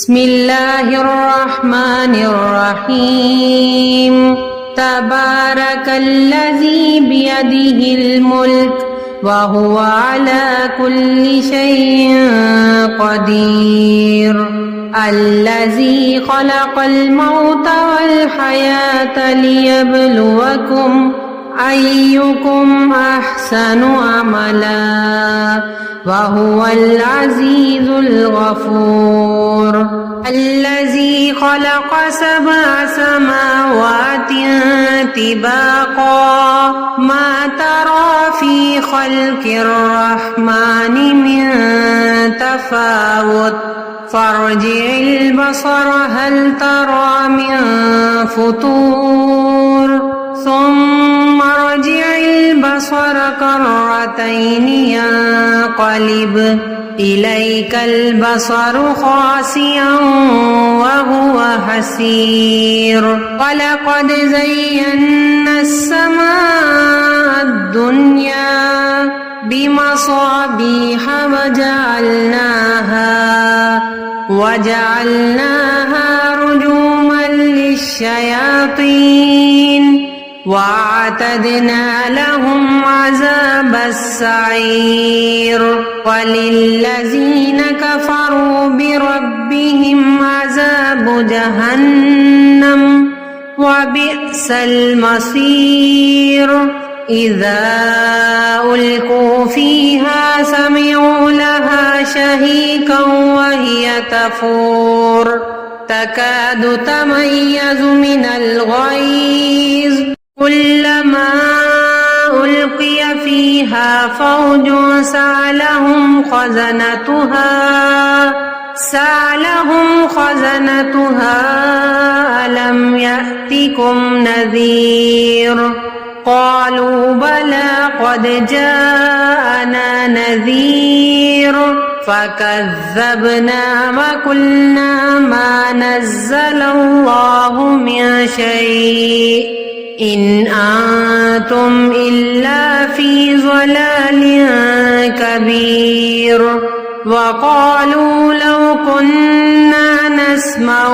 بسم الله الرحمن الرحيم تبارك الذي بيده الملك وهو على كل شيء قدير الذي خلق الموت والحياة ليبلوكم أيكم أحسن عملا وهو العزيز الغفور الذي خلق 7 سماوات طباقا ما ترى في خلق الرحمن من تفاوت فارجع البصر هل ترى من فطور ثم ارجع البصر كرتين ينقلب إليك البصر خاسئا وهو حسير ولقد زينا السماء الدنيا بمصابيح وجعلناها رجوما للشياطين وأعتدنا لهم عذاب السعير وللذين كفروا بربهم عذاب جهنم وبئس المصير إذا ألقوا فيها سمعوا لها شهيقا وهي تفور تكاد تميز من الغيظ كلما ألقي فيها فوج سألهم خزنتها ألم يأتكم نذير قالوا بلى قد جاءنا نذير فكذبنا وقلنا ما نزل الله من شيء إن أنتم إلا في ضلال كبير وقالوا لو كنا نسمع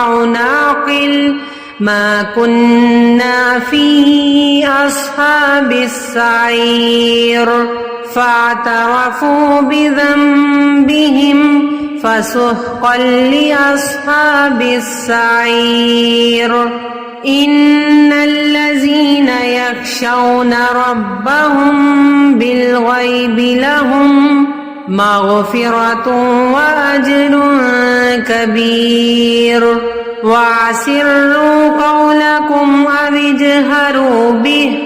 أو نعقل ما كنا في أصحاب السعير فاعترفوا بذنبهم فسحقا لأصحاب السعير إن الذين يخشون ربهم بالغيب لهم مغفرة وأجر كبير وأسروا قولكم أو اجهروا به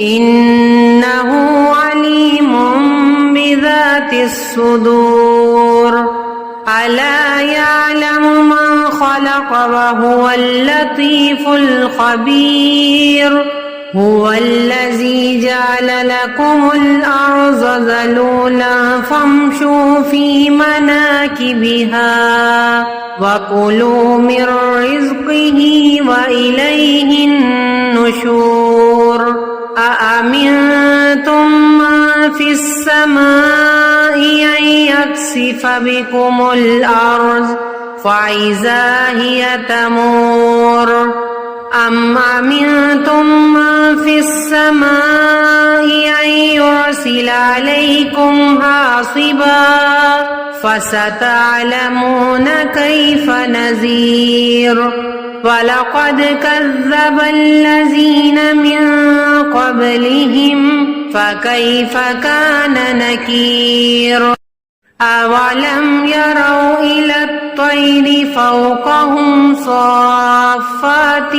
إنه عليم بذات الصدور ألا يعلم من خلق وهو اللطيف الخبير هو الذي جعل لكم الأرض ذلولا فامشوا في مناكبها وكلوا من رزقه وإليه النشور أأمنتم من في السماء أن يكسف بكم الأرض فإذا هي تمور أم أمنتم من في السماء أن يرسل عليكم حاصبا فستعلمون كيف نذير ولقد كذب الذين من قبلهم فكيف كان نكير أولم يروا إلى الطير فوقهم صافات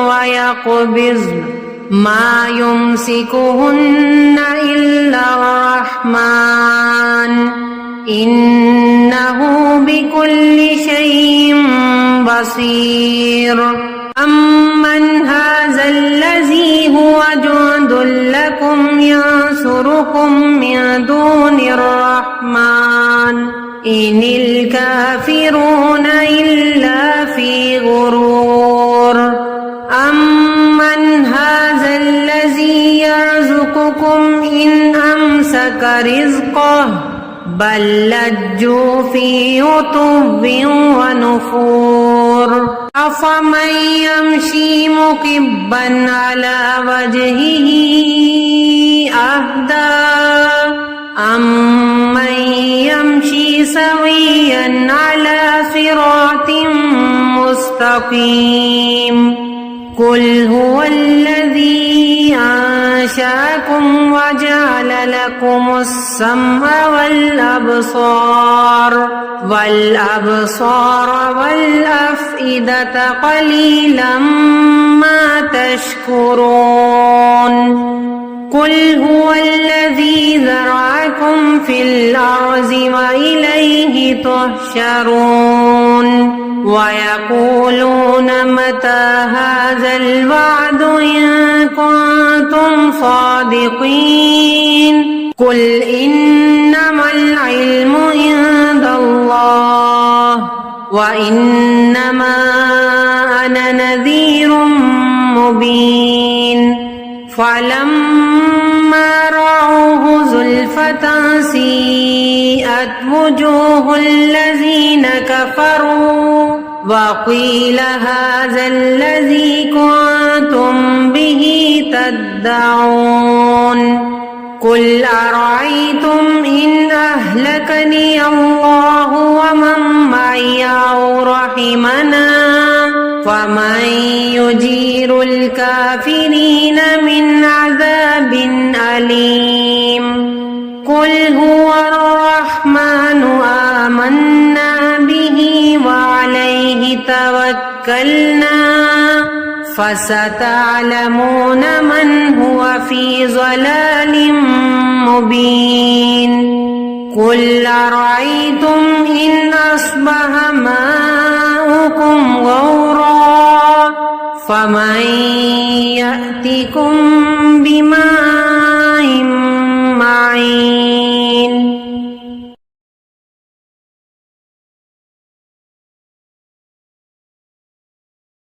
ويقبضن ما يمسكهن إلا الرحمن إنه بكل شيء بصير أمن هذا الذي هو جند لكم ينصركم من دون الرحمن إن الكافرون إلا في غرور أمن هذا الذي يرزقكم إن أمسك رزقه بل لجوا في عتب ونفور ونفور أفمن يمشي مكبا على وجهه أهدى أمن يمشي سويا على صراط مستقيم قل هو الذي أنشأكم وجعل لكم السمع والأبصار والأفئدة قليلا ما تشكرون قل هو الذي ذرأكم في الأرض وإليه تحشرون ويقولون متى هذا الوعد إن كنتم صادقين قل إنما العلم عند الله وإنما أنا نذير مبين فلما رأوه زلفة سيئت وجوه الذين كفروا وقيل هذا الذي كنتم به تدعون قل أرأيتم إن أهلكني الله ومن معي أو رحمنا فمن يجير الكافرين من عذاب أليم قل هو الرحمن آمنا به وعليه توكلنا فستعلمون من هو في ضلال مبين قل أرأيتم إن أصبح ماؤكم غورا فمن يأتكم بماء